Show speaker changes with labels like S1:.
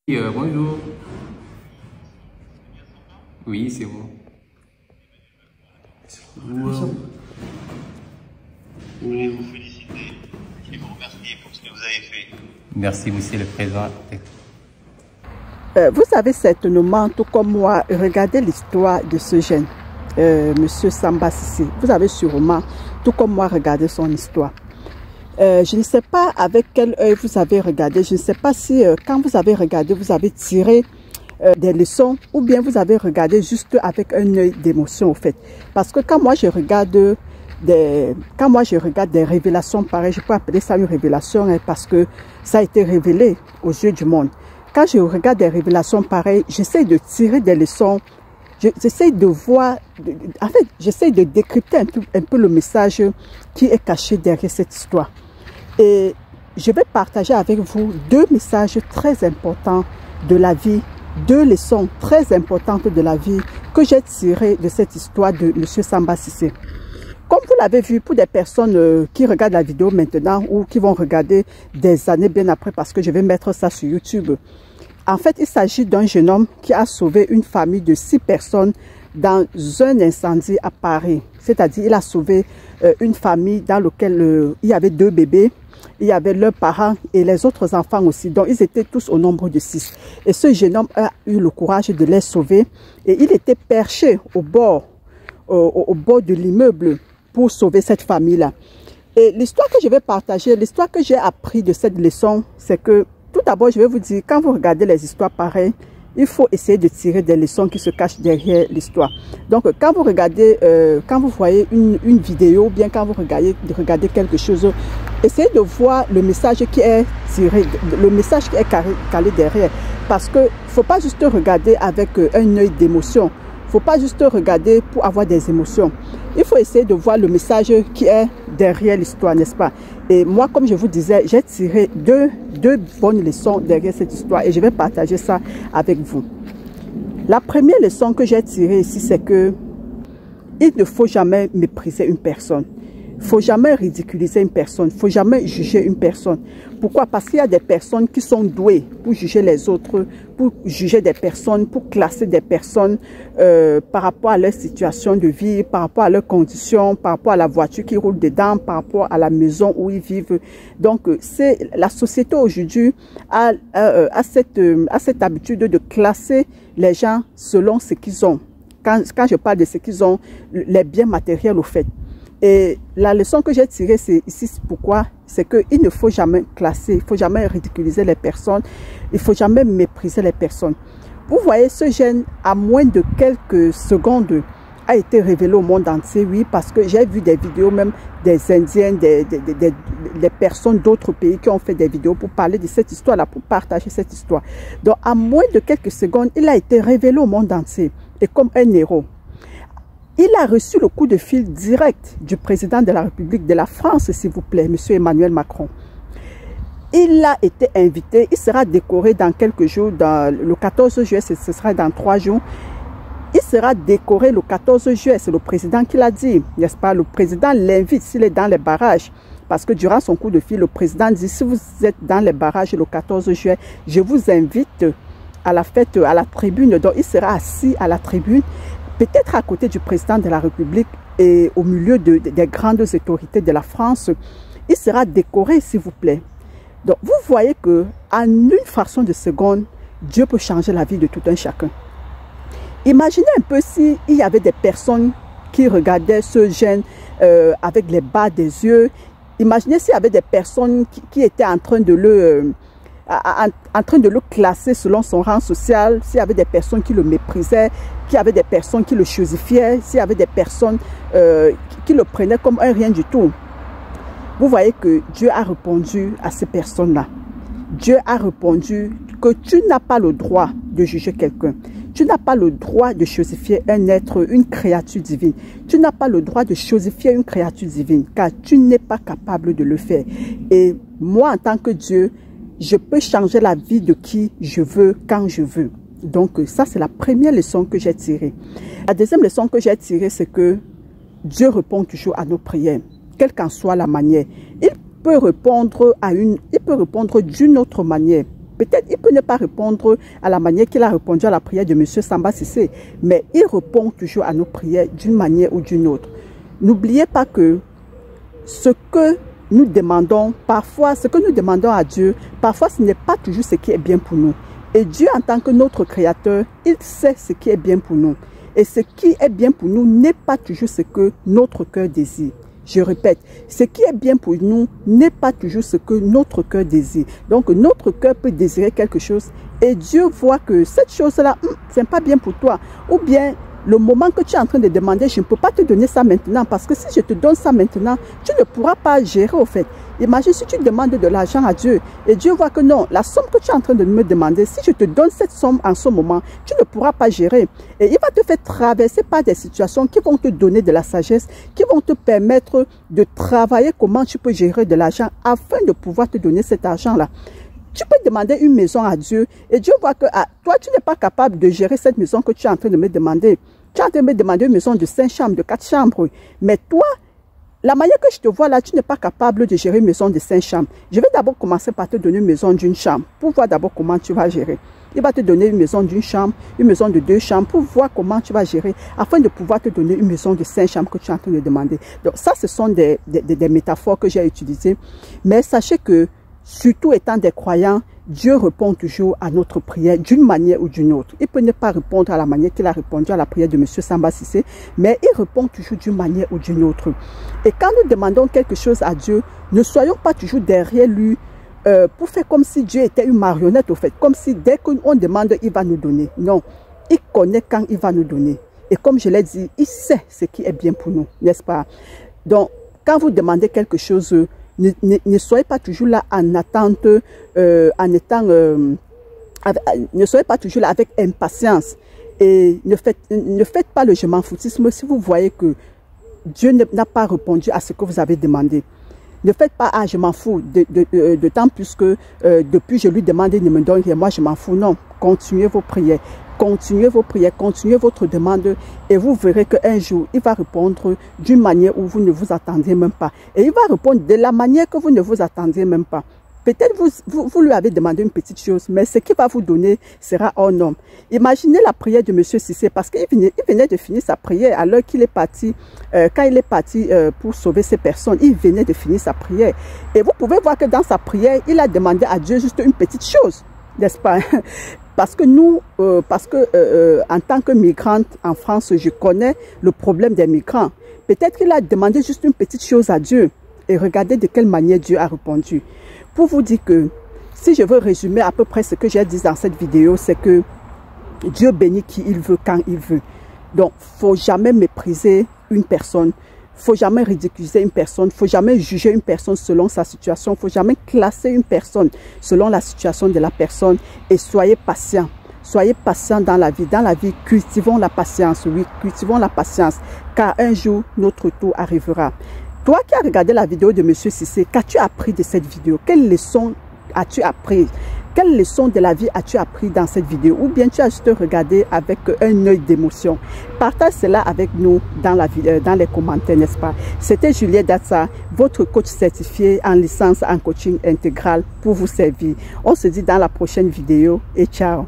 S1: Bonjour. Oui, c'est bon.
S2: Wow. Je voulais vous féliciter et vous remercier pour ce que vous avez fait.
S1: Merci, monsieur le président.
S3: Vous avez certainement, tout comme moi, regardé l'histoire de ce jeune, monsieur Samba Cissé. Vous avez sûrement, tout comme moi, regardé son histoire. Je ne sais pas avec quel œil vous avez regardé. Je ne sais pas si, quand vous avez regardé, vous avez tiré des leçons ou bien vous avez regardé juste avec un œil d'émotion, au fait. Parce que quand moi, je regarde des révélations pareilles, je peux appeler ça une révélation hein, parce que ça a été révélé aux yeux du monde. Quand je regarde des révélations pareilles, j'essaie de tirer des leçons. J'essaie de voir, en fait, j'essaie de décrypter un peu le message qui est caché derrière cette histoire. Et je vais partager avec vous deux messages très importants de la vie, deux leçons très importantes de la vie que j'ai tirées de cette histoire de M. Samba Cissé. Comme vous l'avez vu, pour des personnes qui regardent la vidéo maintenant ou qui vont regarder des années bien après parce que je vais mettre ça sur YouTube. En fait, il s'agit d'un jeune homme qui a sauvé une famille de 6 personnes dans un incendie à Paris. C'est-à-dire, il a sauvé une famille dans laquelle il y avait 2 bébés, il y avait leurs parents et les autres enfants aussi. Donc, ils étaient tous au nombre de 6. Et ce jeune homme a eu le courage de les sauver. Et il était perché au bord de l'immeuble pour sauver cette famille-là. Et l'histoire que je vais partager, l'histoire que j'ai appris de cette leçon, c'est que tout d'abord, je vais vous dire, quand vous regardez les histoires pareilles, il faut essayer de tirer des leçons qui se cachent derrière l'histoire. Donc, quand vous regardez, quand vous voyez une vidéo, ou bien quand vous regardez quelque chose, essayez de voir le message qui est tiré, le message qui est calé derrière. Parce qu'il ne faut pas juste regarder avec un œil d'émotion. Il ne faut pas juste regarder pour avoir des émotions. Il faut essayer de voir le message qui est derrière l'histoire, n'est-ce pas? Et moi, comme je vous disais, j'ai tiré deux bonnes leçons derrière cette histoire et je vais partager ça avec vous. La première leçon que j'ai tirée ici, c'est que il ne faut jamais mépriser une personne. Il ne faut jamais ridiculiser une personne. Il ne faut jamais juger une personne. Pourquoi? Parce qu'il y a des personnes qui sont douées pour juger les autres, pour juger des personnes, pour classer des personnes par rapport à leur situation de vie, par rapport à leurs conditions, par rapport à la voiture qui roule dedans, par rapport à la maison où ils vivent. Donc, la société aujourd'hui a cette habitude de classer les gens selon ce qu'ils ont. Quand je parle de ce qu'ils ont, les biens matériels au fait. Et la leçon que j'ai tirée, c'est ici pourquoi, c'est qu'il ne faut jamais classer, il ne faut jamais ridiculiser les personnes, il ne faut jamais mépriser les personnes. Vous voyez, ce jeune, à moins de quelques secondes, a été révélé au monde entier, oui, parce que j'ai vu des vidéos même des Indiens, des personnes d'autres pays qui ont fait des vidéos pour parler de cette histoire-là, pour partager cette histoire. Donc, à moins de quelques secondes, il a été révélé au monde entier, et comme un héros. Il a reçu le coup de fil direct du président de la République de la France, s'il vous plaît, M. Emmanuel Macron. Il a été invité, il sera décoré dans quelques jours, le 14 juillet, ce sera dans 3 jours. Il sera décoré le 14 juillet, c'est le président qui l'a dit, n'est-ce pas? Le président l'invite s'il est dans les barrages. Parce que durant son coup de fil, le président dit, si vous êtes dans les barrages le 14 juillet, je vous invite à la fête, à la tribune. Donc, il sera assis à la tribune, peut-être à côté du président de la République et au milieu des grandes autorités de la France. Il sera décoré, s'il vous plaît. Donc, vous voyez qu'en une fraction de seconde, Dieu peut changer la vie de tout un chacun. Imaginez un peu s'il y avait des personnes qui regardaient ce jeune avec les bas des yeux. Imaginez s'il y avait des personnes qui étaient en train de le classer selon son rang social, s'il y avait des personnes qui le méprisaient, qu'il y avait des personnes qui le chosifiaient, s'il y avait des personnes qui le prenaient comme un rien du tout. Vous voyez que Dieu a répondu à ces personnes-là. Dieu a répondu que tu n'as pas le droit de juger quelqu'un. Tu n'as pas le droit de chosifier un être, une créature divine. Tu n'as pas le droit de chosifier une créature divine, car tu n'es pas capable de le faire. Et moi, en tant que Dieu, je peux changer la vie de qui je veux, quand je veux. Donc, ça, c'est la première leçon que j'ai tirée. La deuxième leçon que j'ai tirée, c'est que Dieu répond toujours à nos prières, quelle qu'en soit la manière. Il peut répondre d'une autre manière. Peut-être il peut ne pas répondre à la manière qu'il a répondu à la prière de M. Samba Cissé, mais il répond toujours à nos prières d'une manière ou d'une autre. N'oubliez pas que ce que nous demandons, parfois, ce que nous demandons à Dieu, parfois ce n'est pas toujours ce qui est bien pour nous. Et Dieu, en tant que notre Créateur, il sait ce qui est bien pour nous. Et ce qui est bien pour nous n'est pas toujours ce que notre cœur désire. Je répète, ce qui est bien pour nous n'est pas toujours ce que notre cœur désire. Donc, notre cœur peut désirer quelque chose et Dieu voit que cette chose-là, ce n'est pas bien pour toi. Ou bien, le moment que tu es en train de demander, je ne peux pas te donner ça maintenant parce que si je te donne ça maintenant, tu ne pourras pas gérer au fait. Imagine si tu demandes de l'argent à Dieu et Dieu voit que non, la somme que tu es en train de me demander, si je te donne cette somme en ce moment, tu ne pourras pas gérer. Et il va te faire traverser par des situations qui vont te donner de la sagesse, qui vont te permettre de travailler comment tu peux gérer de l'argent afin de pouvoir te donner cet argent-là. Tu peux demander une maison à Dieu et Dieu voit que toi, tu n'es pas capable de gérer cette maison que tu es en train de me demander. Tu es en train de me demander une maison de 5 chambres, de 4 chambres. Mais toi, la manière que je te vois là, tu n'es pas capable de gérer une maison de 5 chambres. Je vais d'abord commencer par te donner une maison d'une chambre pour voir d'abord comment tu vas gérer. Il va te donner une maison d'une chambre, une maison de 2 chambres pour voir comment tu vas gérer afin de pouvoir te donner une maison de 5 chambres que tu es en train de demander. Donc ça, ce sont des métaphores que j'ai utilisées. Mais sachez que, surtout étant des croyants, Dieu répond toujours à notre prière d'une manière ou d'une autre. Il peut ne pas répondre à la manière qu'il a répondu à la prière de M. Samba Cissé, mais il répond toujours d'une manière ou d'une autre. Et quand nous demandons quelque chose à Dieu, ne soyons pas toujours derrière lui pour faire comme si Dieu était une marionnette au fait, comme si dès qu'on demande, il va nous donner. Non, il connaît quand il va nous donner. Et comme je l'ai dit, il sait ce qui est bien pour nous, n'est-ce pas? Donc, quand vous demandez quelque chose, ne soyez pas toujours là en attente, ne soyez pas toujours là avec impatience. Et ne faites pas le je m'en foutisme si vous voyez que Dieu n'a pas répondu à ce que vous avez demandé. Ne faites pas, je m'en fous, d'autant plus que depuis je lui demande, il ne me donne rien, moi je m'en fous. Non, continuez vos prières. Continuez vos prières, continuez votre demande et vous verrez qu'un jour, il va répondre d'une manière où vous ne vous attendez même pas. Et il va répondre de la manière que vous ne vous attendez même pas. Peut-être vous lui avez demandé une petite chose, mais ce qu'il va vous donner sera hors norme. Imaginez la prière de M. Cissé, parce qu'il venait de finir sa prière alors qu'il est parti, quand il est parti pour sauver ces personnes, il venait de finir sa prière. Et vous pouvez voir que dans sa prière, il a demandé à Dieu juste une petite chose, n'est-ce pas? Parce que nous, en tant que migrante en France, je connais le problème des migrants. Peut-être qu'il a demandé juste une petite chose à Dieu. Et regardez de quelle manière Dieu a répondu. Pour vous dire que, si je veux résumer à peu près ce que j'ai dit dans cette vidéo, c'est que Dieu bénit qui il veut, quand il veut. Donc, il ne faut jamais mépriser une personne. Il ne faut jamais ridiculiser une personne, il ne faut jamais juger une personne selon sa situation, il ne faut jamais classer une personne selon la situation de la personne et soyez patient. Soyez patient dans la vie. Dans la vie, cultivons la patience, oui, cultivons la patience, car un jour, notre tour arrivera. Toi qui as regardé la vidéo de M. Cissé, qu'as-tu appris de cette vidéo? Quelle leçon as-tu appris? Quelle leçon de la vie as-tu appris dans cette vidéo? Ou bien tu as juste regardé avec un œil d'émotion? Partage cela avec nous dans les commentaires, n'est-ce pas? C'était Juliette Datsa, votre coach certifié en licence en coaching intégral pour vous servir. On se dit dans la prochaine vidéo et ciao!